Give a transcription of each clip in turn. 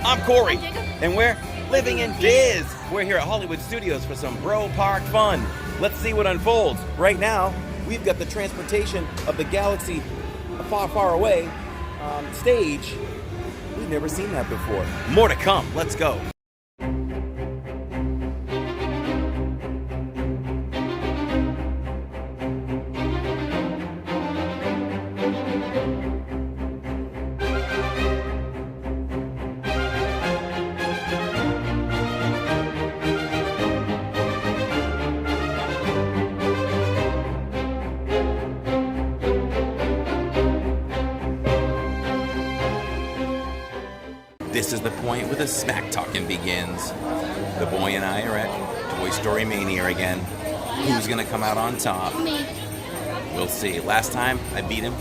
I'm Corey, I'm Jacob. and we're living in Biz. We're here at Hollywood Studios for some bro park fun. Let's see what unfolds. Right now, we've got the transportation of the galaxy far, far away stage. We've never seen that before. More to come. Let's go. This is the point where the smack talking begins. The boy and I are at Toy Story Mania again. Who's gonna come out on top? Me. We'll see. Last time I beat him,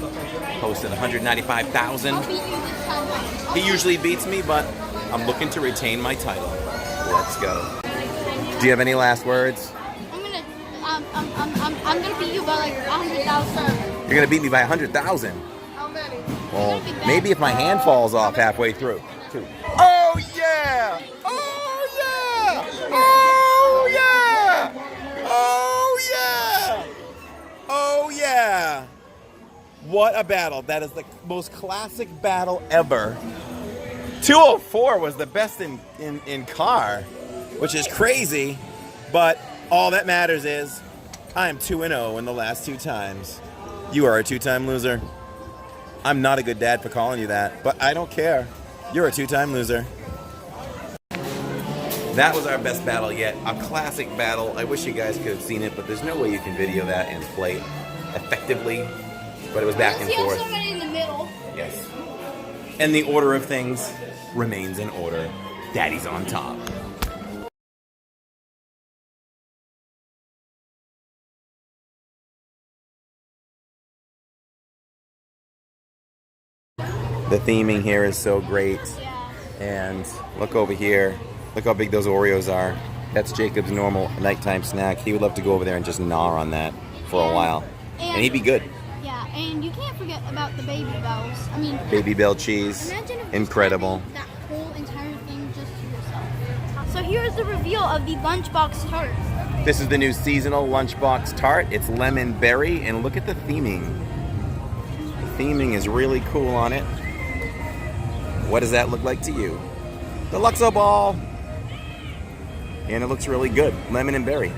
posted 195,000. I'll beat you this time. He usually beats me, but I'm looking to retain my title. Let's go. Do you have any last words? I'm gonna beat you by like 100,000. You're gonna beat me by 100,000. How many? Well, maybe if my hand falls off halfway through. Oh yeah! Oh yeah! Oh yeah! Oh yeah! Oh yeah! What a battle. That is the most classic battle ever. 204 was the best in car, which is crazy, but all that matters is I am 2-0 in the last 2 times. You are a 2-time loser. I'm not a good dad for calling you that, but I don't care. You're a 2-time loser. That was our best battle yet. A classic battle. I wish you guys could have seen it, but there's no way you can video that and play effectively. But it was back and forth. Somebody in the middle. Yes. And the order of things remains in order. Daddy's on top. The theming here is so great. Yeah. And look over here. Look how big those Oreos are. That's Jacob's normal nighttime snack. He would love to go over there and just gnaw on that for a while. And he'd be good. Yeah, and you can't forget about the Baby Bells. I mean, Baby Bell cheese. imagine if Incredible. that whole entire thing just to yourself. So here's the reveal of the Lunchbox Tart. This is the new seasonal Lunchbox Tart. It's lemon berry, and look at the theming. The theming is really cool on it. What does that look like to you? The Luxo ball. And it looks really good. Lemon and berry.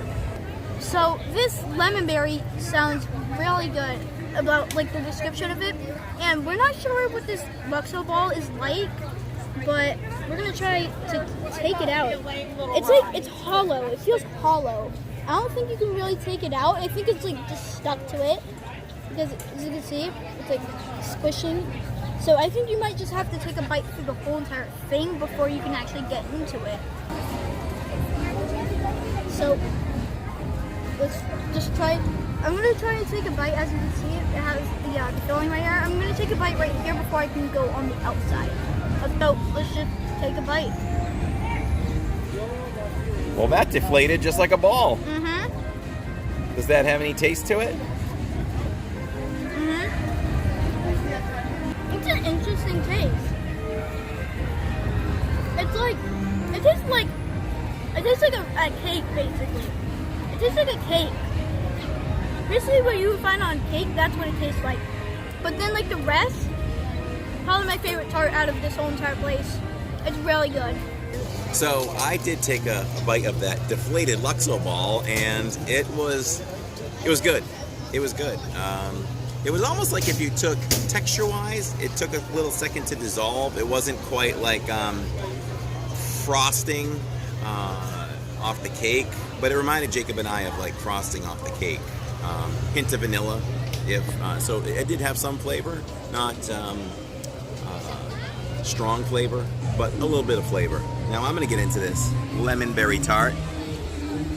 So this lemon berry sounds really good about like the description of it. And we're not sure what this Luxo ball is like, but we're gonna try to take it out. It's hollow. It feels hollow. I don't think you can really take it out. I think it's like just stuck to it because as you can see, it's like squishing. So I think you might just have to take a bite through the whole entire thing before you can actually get into it. So let's just try. I'm gonna try and take a bite. As you can see, it has the filling right here. I'm gonna take a bite right here before I can go on the outside. Let's just take a bite. Well, that deflated just like a ball. Mm-hmm. Does that have any taste to it? It's an interesting taste. It tastes like a cake, basically. It tastes like a cake. Basically what you would find on cake, that's what it tastes like. But then like the rest, probably my favorite tart out of this whole entire place. It's really good. So I did take a bite of that deflated Luxo ball, and it was good. It was good. It was almost like if you took, texture-wise, it took a little second to dissolve. It wasn't quite like frosting off the cake, but it reminded Jacob and I of like frosting off the cake. Hint of vanilla, so it did have some flavor, not strong flavor, but a little bit of flavor. Now I'm gonna get into this lemon berry tart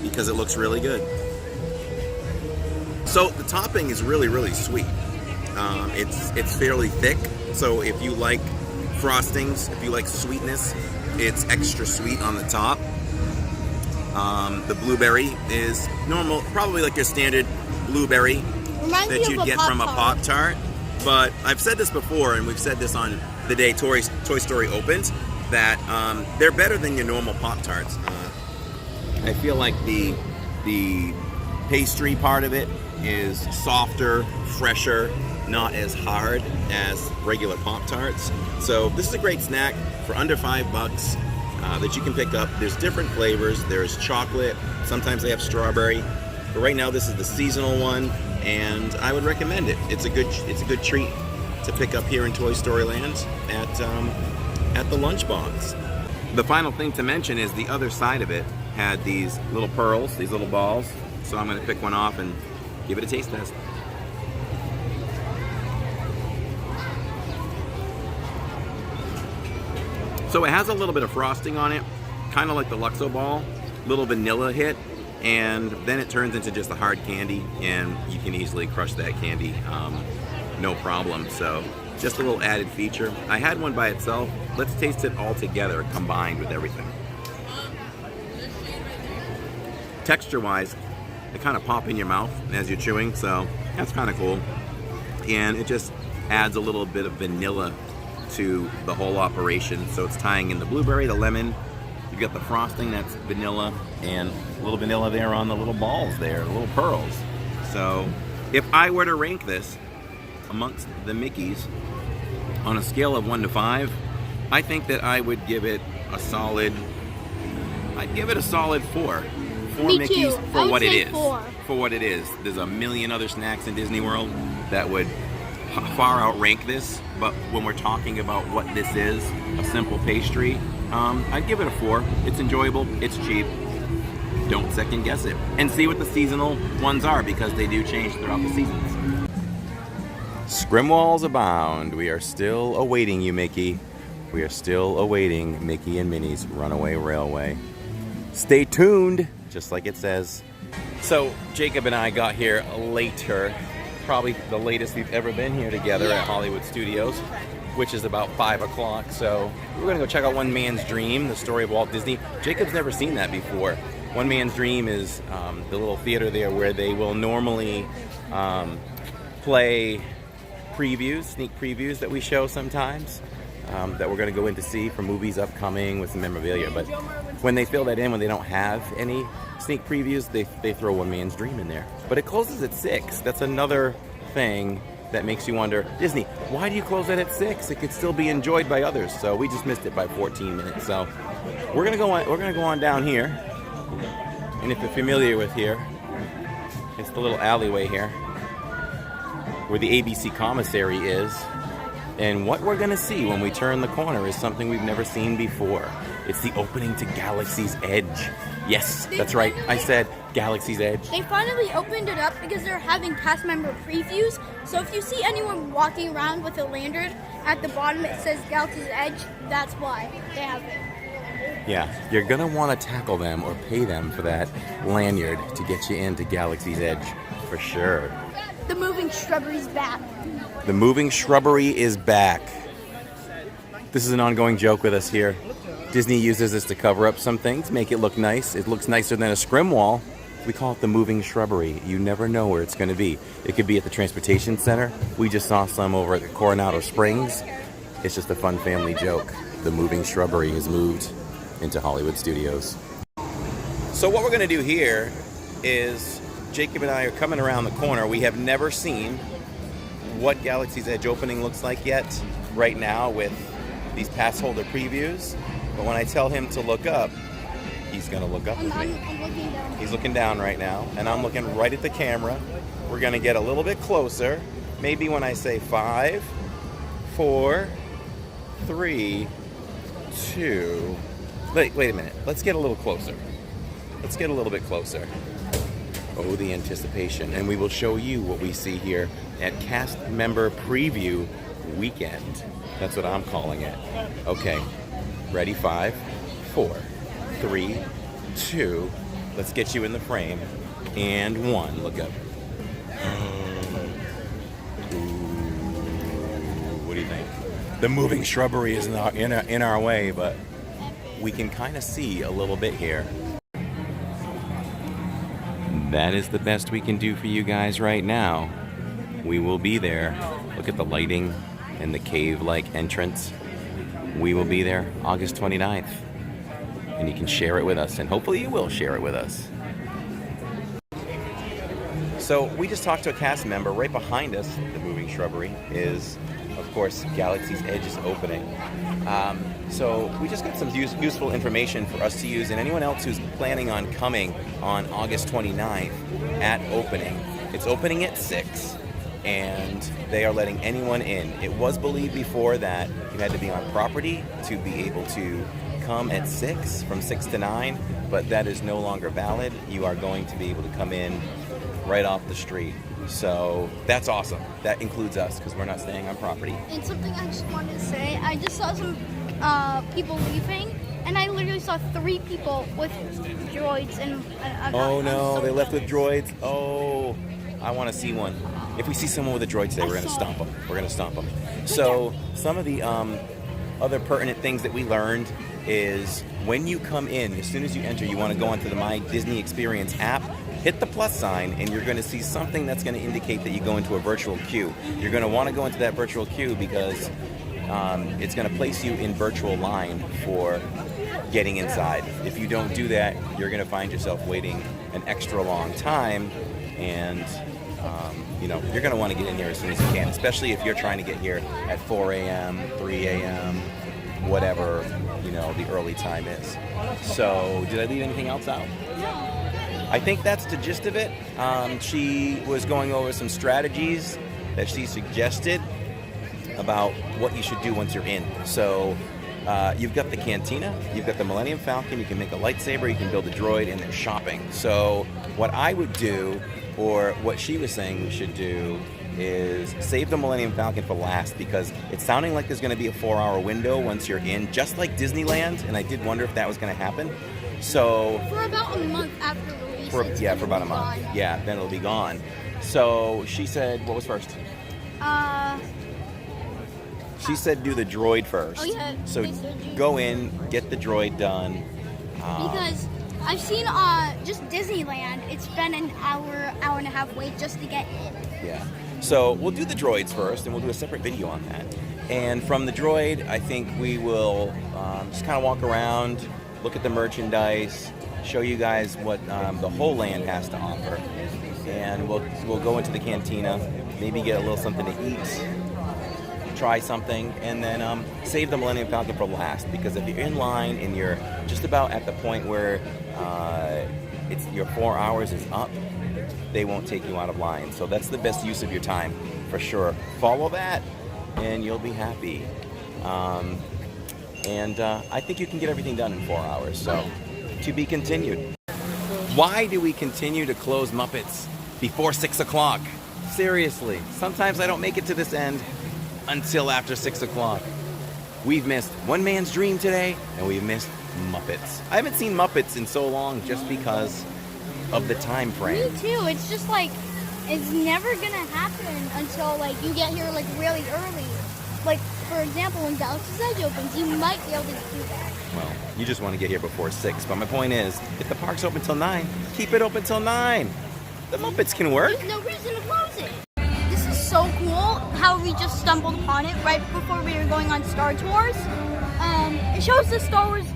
because it looks really good. So the topping is really, really sweet. It's fairly thick, so if you like frostings, if you like sweetness, it's extra sweet on the top. The blueberry is normal, probably like your standard blueberry that you'd get from a Pop-Tart. But I've said this before, and we've said this on the day Toy Story opened, that they're better than your normal Pop-Tarts. I feel like the pastry part of it is softer, fresher, not as hard as regular Pop-Tarts. So this is a great snack for under $5 that you can pick up. There's different flavors. There's chocolate. Sometimes they have strawberry. But right now this is the seasonal one, and I would recommend it. It's a good treat to pick up here in Toy Story Land at the Lunchbox. The final thing to mention is the other side of it had these little pearls, these little balls. So I'm going to pick one off and give it a taste test. So it has a little bit of frosting on it, kind of like the Luxo ball, little vanilla hit, and then it turns into just a hard candy, and you can easily crush that candy, no problem. So just a little added feature. I had one by itself. Let's taste it all together, combined with everything. Texture-wise, they kind of pop in your mouth as you're chewing, so that's kind of cool. And it just adds a little bit of vanilla to the whole operation. So it's tying in the blueberry, the lemon. You've got the frosting, that's vanilla, and a little vanilla there on the little balls there, the little pearls. So if I were to rank this amongst the Mickeys on a scale of 1 to 5, I think that I would give it a solid, I'd give it a solid 4. 4 Me Mickeys too. for what it is. 4. For what it is. There's a million other snacks in Disney World that would far outrank this, but when we're talking about what this is, a simple pastry, I'd give it a 4. It's enjoyable, it's cheap. Don't second guess it. And see what the seasonal ones are, because they do change throughout the seasons. Scrimwalls abound. We are still awaiting you, Mickey. We are still awaiting Mickey and Minnie's Runaway Railway. Stay tuned, just like it says. So Jacob and I got here later, probably the latest we've ever been here together at Hollywood Studios, which is about 5 o'clock. So we're gonna go check out One Man's Dream, the story of Walt Disney. Jacob's never seen that before. One Man's Dream is the little theater there where they will normally play previews, sneak previews that we show sometimes, that we're going to go in to see for movies upcoming with some memorabilia. But when they fill that in, when they don't have any sneak previews, they throw One Man's Dream in there. But it closes at 6. That's another thing that makes you wonder, Disney, why do you close that at 6? It could still be enjoyed by others. So we just missed it by 14 minutes. So we're gonna go on down here. And if you're familiar with here, it's the little alleyway here where the ABC commissary is. And what we're gonna see when we turn the corner is something we've never seen before. It's the opening to Galaxy's Edge. Yes, that's right. I said Galaxy's Edge. They finally opened it up because they're having cast member previews. So if you see anyone walking around with a lantern, at the bottom it says Galaxy's Edge. That's why they have it. Yeah, you're gonna want to tackle them or pay them for that lanyard to get you into Galaxy's Edge, for sure. The moving shrubbery's back. The moving shrubbery is back. This is an ongoing joke with us here. Disney uses this to cover up some things, make it look nice. It looks nicer than a scrim wall. We call it the moving shrubbery. You never know where it's going to be. It could be at the transportation center. We just saw some over at the Coronado Springs. It's just a fun family joke. The moving shrubbery has moved into Hollywood Studios. So what we're going to do here is Jacob and I are coming around the corner. We have never seen what Galaxy's Edge opening looks like yet right now with these pass holder previews. But when I tell him to look up, he's going to look up with me. I'm looking down. He's looking down right now, and I'm looking right at the camera. We're going to get a little bit closer. Maybe when I say 5, 4, 3, 2... Wait a minute. Let's get a little closer. Let's get a little bit closer. Oh, the anticipation. And we will show you what we see here at Cast Member Preview Weekend. That's what I'm calling it. Okay. Ready? 5, 4, 3, 2. Let's get you in the frame. And 1. Look up. Ooh. What do you think? The moving shrubbery is in our way, but we can kind of see a little bit here. That is the best we can do for you guys right now. We will be there. Look at the lighting and the cave-like entrance. we will be there August 29th. And you can share it with us, and hopefully you will share it with us. So we just talked to a cast member. Right behind us, the moving shrubbery, is, of course, Galaxy's Edge is opening. So we just got some useful information for us to use, and anyone else who's planning on coming on August 29th at opening. It's opening at 6, and they are letting anyone in. It was believed before that you had to be on property to be able to come at 6, from 6 to 9, but that is no longer valid. You are going to be able to come in right off the street. So that's awesome. That includes us because we're not staying on property. And something I just wanted to say, I just saw some people leaving, and I literally saw 3 people with droids. And oh no, so they left with jealous. droids. Oh, I want to see one. If we see someone with a droid today, we're going to stomp them. We're going to stomp them. So some of the other pertinent things that we learned is when you come in, as soon as you enter, you want to go onto the My Disney Experience app, hit the plus sign, and you're going to see something that's going to indicate that you go into a virtual queue. You're going to want to go into that virtual queue because it's going to place you in virtual line for getting inside. If you don't do that, you're going to find yourself waiting an extra long time, and you're going to want to get in here as soon as you can, especially if you're trying to get here at 4 a.m., 3 a.m., whatever, the early time is. So, did I leave anything else out? No. I think that's the gist of it. She was going over some strategies that she suggested about what you should do once you're in. So, you've got the cantina, you've got the Millennium Falcon, you can make a lightsaber, you can build a droid, and then shopping. So, what I would do, or what she was saying we should do, is save the Millennium Falcon for last, because it's sounding like there's going to be a 4-hour window once you're in, just like Disneyland, and I did wonder if that was going to happen. So for about a month after release. For about a month. Gone. Yeah, then it'll be gone. So she said, what was first? She said do the droid first. Oh yeah. So go in, get the droid done. Because I've seen just Disneyland, it's been an hour and a half wait just to get in. Yeah. So we'll do the droids first, and we'll do a separate video on that. And from the droid, I think we will just kind of walk around, look at the merchandise, show you guys what the whole land has to offer. And we'll go into the cantina, maybe get a little something to eat, try something, and then save the Millennium Falcon for last. Because if you're in line and you're just about at the point where your 4 hours is up, they won't take you out of line. So that's the best use of your time, for sure. Follow that, and you'll be happy. And I think you can get everything done in 4 hours. So, to be continued. Why do we continue to close Muppets before 6 o'clock? Seriously, sometimes I don't make it to this end until after 6 o'clock. We've missed One Man's Dream today, and we've missed Muppets. I haven't seen Muppets in so long just because of the time frame. Me too. It's just like, it's never gonna happen until like you get here like really early. Like, for example, when Galaxy's Edge opens, you might be able to do that. Well, you just want to get here before 6. But my point is, if the park's open till 9, keep it open till 9. The Muppets can work. There's no reason to close it. This is so cool how we just stumbled upon it right before we were going on Star Tours. It shows the Star Wars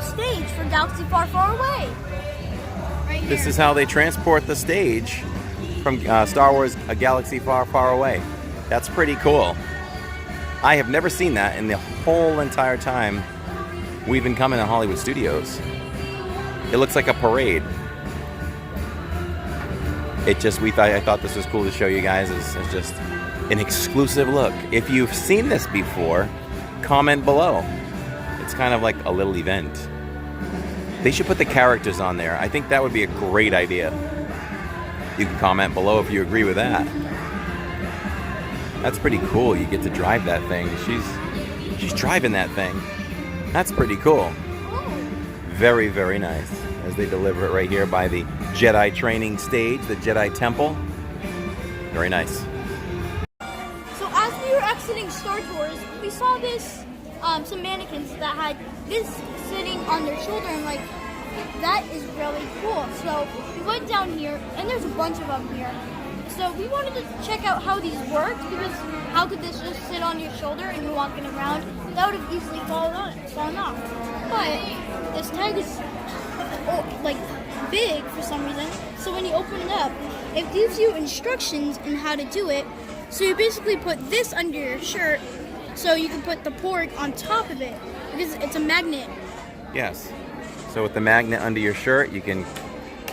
stage for Galaxy Far, Far Away. Right here. This is how they transport the stage from Star Wars A Galaxy Far, Far Away. That's pretty cool. I have never seen that in the whole entire time we've been coming to Hollywood Studios. It looks like a parade. I thought this was cool to show you guys as just an exclusive look. If you've seen this before, comment below. It's kind of like a little event. They should put the characters on there. I think that would be a great idea. You can comment below if you agree with that. That's pretty cool. You get to drive that thing. She's driving that thing. That's pretty cool. Very, very nice. As they deliver it right here by the Jedi training stage, the Jedi Temple. Very nice. So as we were exiting Star Tours, we saw this, some mannequins that had this sitting on their shoulder, and like, that is really cool. So we went down here, and there's a bunch of them here. So we wanted to check out how these work, because how could this just sit on your shoulder and you're walking around? That would have easily fallen off. But this tag is like big for some reason. So when you open it up, it gives you instructions on how to do it. So you basically put this under your shirt, so you can put the porg on top of it, because it's a magnet. Yes. So with the magnet under your shirt, you can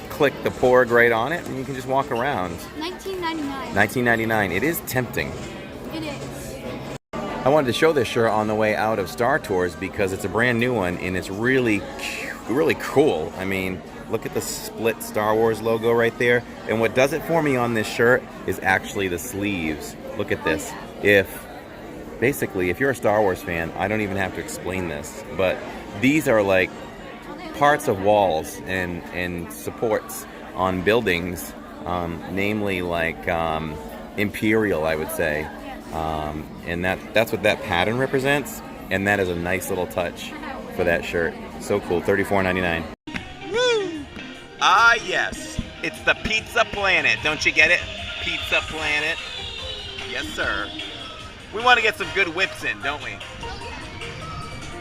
click the porg right on it, and you can just walk around. $19.99. $19.99. It is tempting. It is. I wanted to show this shirt on the way out of Star Tours because it's a brand new one, and it's really cool. I mean, look at the split Star Wars logo right there. And what does it for me on this shirt is actually the sleeves. Look at this. Basically, if you're a Star Wars fan, I don't even have to explain this, but these are like parts of walls and supports on buildings, namely like Imperial, I would say. And that's what that pattern represents, and that is a nice little touch for that shirt. So cool. $34.99. Woo! Ah, yes. It's the Pizza Planet. Don't you get it? Pizza Planet. Yes, sir. We want to get some good whips in, don't we?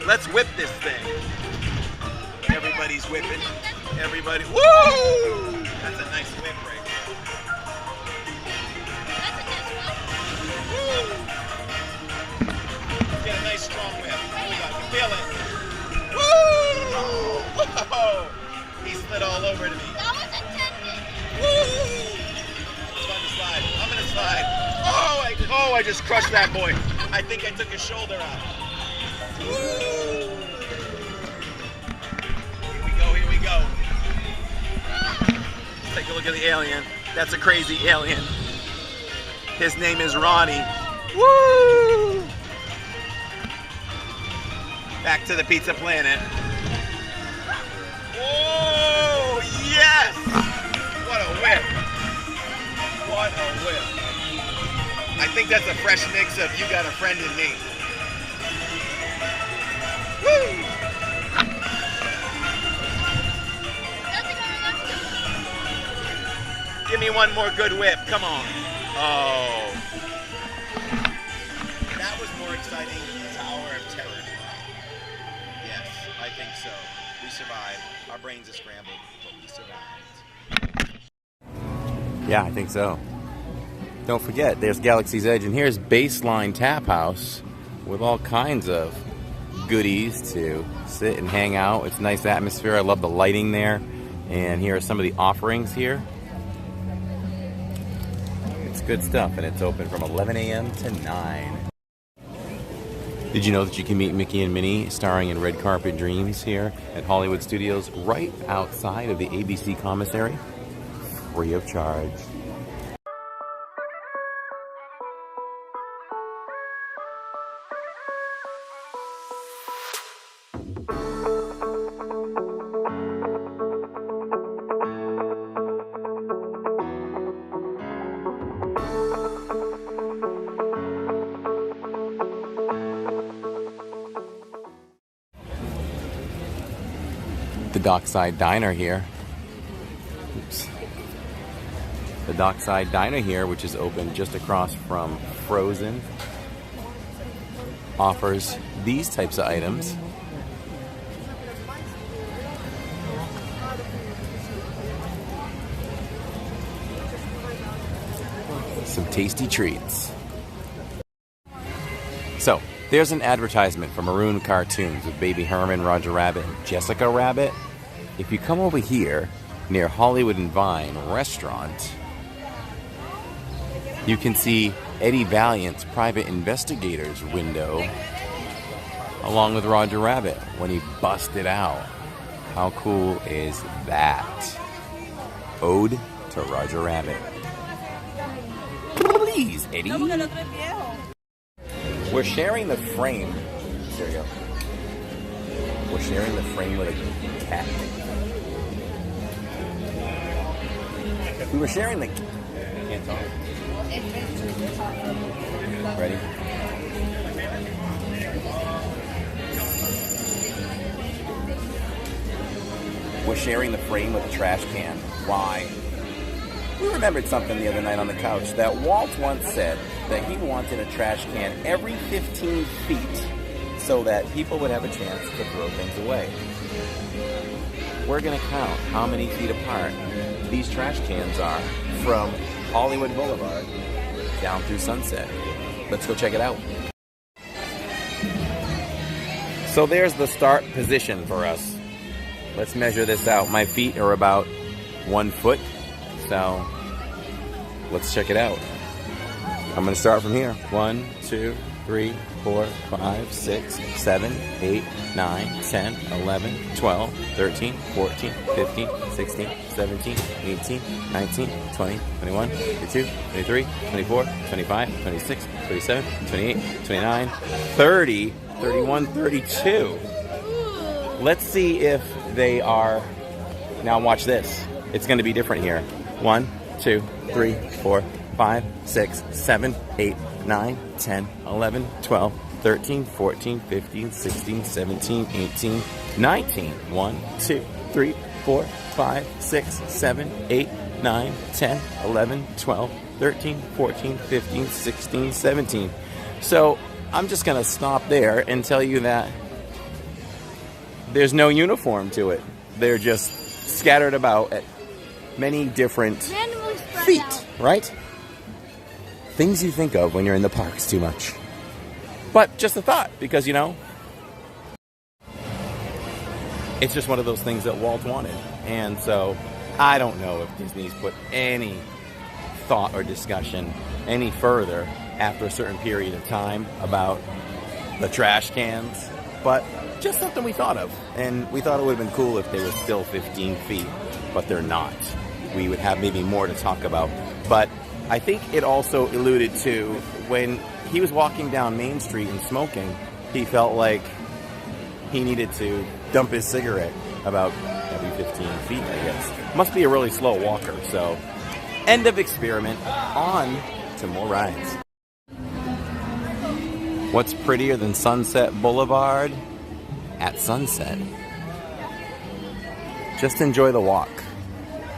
Let's whip this thing. Everybody's whipping. Everybody. Woo! That's a nice whip right there. Woo! Get a nice strong whip. Oh, we got to feel it. Woo! Whoa! He slid all over to me. That was intended. Woo! It's fun to slide. I'm gonna slide. Oh, I just crushed that boy. I think I took his shoulder out. Woo! Here we go. Let's take a look at the alien. That's a crazy alien. His name is Ronnie. Woo! Back to the Pizza Planet. Whoa! Yes! What a whip! What a whip! I think that's a fresh mix of You Got a Friend in Me. Woo! Give me one more good whip. Come on. Oh. That was more exciting than the Tower of Terror. Yes, I think so. We survived. Our brains are scrambled, but we survived. Yeah, I think so. Don't forget, there's Galaxy's Edge, and here's Baseline Tap House with all kinds of goodies to sit and hang out. It's a nice atmosphere. I love the lighting there. And here are some of the offerings here. It's good stuff, and it's open from 11 a.m. to 9. Did you know that you can meet Mickey and Minnie starring in Red Carpet Dreams here at Hollywood Studios right outside of the ABC commissary? Free of charge. The Dockside Diner here. Oops. The Dockside Diner here, which is open just across from Frozen, offers these types of items. Some tasty treats. So, there's an advertisement for Maroon Cartoons with Baby Herman, Roger Rabbit, and Jessica Rabbit. If you come over here near Hollywood and Vine Restaurant, you can see Eddie Valiant's Private Investigator's window along with Roger Rabbit when he busted out. How cool is that? Ode to Roger Rabbit. Please, Eddie. We're sharing the frame. There you go. We're sharing the frame with a cat. We were sharing the... Can't talk. Ready? We're sharing the frame with a trash can. Why? We remembered something the other night on the couch, that Walt once said that he wanted a trash can every 15 feet so that people would have a chance to throw things away. We're going to count how many feet apart these trash cans are from Hollywood Boulevard down through Sunset. Let's go check it out. So there's the start position for us. Let's measure this out. My feet are about 1 foot, so let's check it out. I'm going to start from here. 1, 2, 3, 4, 5, 6, 7, 8, 9, 10, 11, 12, 13, 14, 15, 16, 17, 18, 19, 20, 21, 22, 23, 24, 25, 26, 27, 28, 29, 30, 31, 32. Let's see if they are... Now watch this. It's going to be different here. 1, 2, 3, 4, 5, 6, 7, 8, 9, 10, 11, 12, 13, 14, 15, 16, 17, 18, 19. 1, 2, 3, 4, 5, 6, 7, 8, 9, 10, 11, 12, 13, 14, 15, 16, 17. So I'm just going to stop there and tell you that there's no uniform to it. They're just scattered about at many different feet, right? Things you think of when you're in the parks too much. But just a thought, because, you know, it's just one of those things that Walt wanted. And so I don't know if Disney's put any thought or discussion any further after a certain period of time about the trash cans. But just something we thought of. And we thought it would have been cool if they were still 15 feet, but they're not. We would have maybe more to talk about. But I think it also alluded to when he was walking down Main Street and smoking, he felt like he needed to dump his cigarette about every 15 feet, I guess. Must be a really slow walker. So, end of experiment. On to more rides. What's prettier than Sunset Boulevard at sunset? Just enjoy the walk.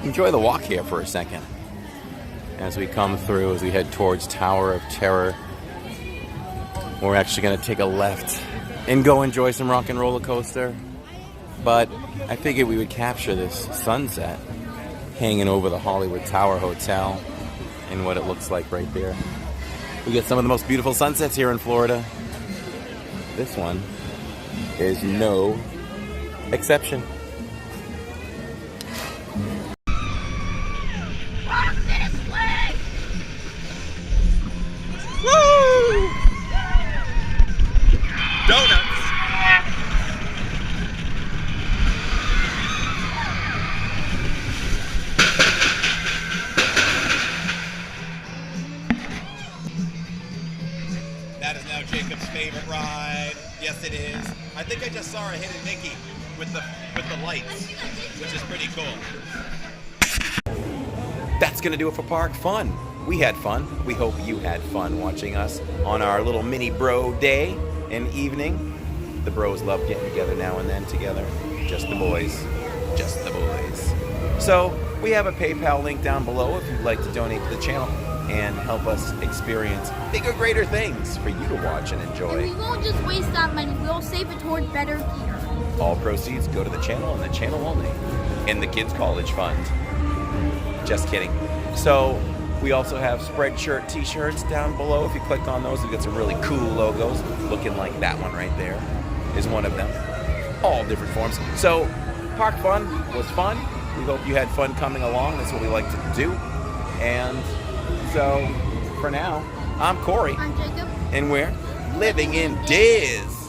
Enjoy the walk here for a second. As we come through, as we head towards Tower of Terror, we're actually going to take a left and go enjoy some Rock and Roller Coaster. But I figured we would capture this sunset hanging over the Hollywood Tower Hotel and what it looks like right there. We get some of the most beautiful sunsets here in Florida. This one is no exception. Woo! Donuts! That is now Jacob's favorite ride. Yes, it is. I think I just saw a hidden Mickey with the lights, which is pretty cool. That's gonna do it for Park Fun. We had fun. We hope you had fun watching us on our little mini bro day and evening. The bros love getting together now and then together. Just the boys. Just the boys. So we have a PayPal link down below if you'd like to donate to the channel and help us experience bigger, greater things for you to watch and enjoy. And we won't just waste that money. We'll save it toward better gear. All proceeds go to the channel and the channel only. And the Kids College Fund. Just kidding. So we also have Spreadshirt t-shirts down below. If you click on those, we've got some really cool logos. Looking like that one right there is one of them. All different forms. So Park Fun was fun. We hope you had fun coming along. That's what we like to do. And so for now, I'm Corey. I'm Jacob. And we're living in Diz.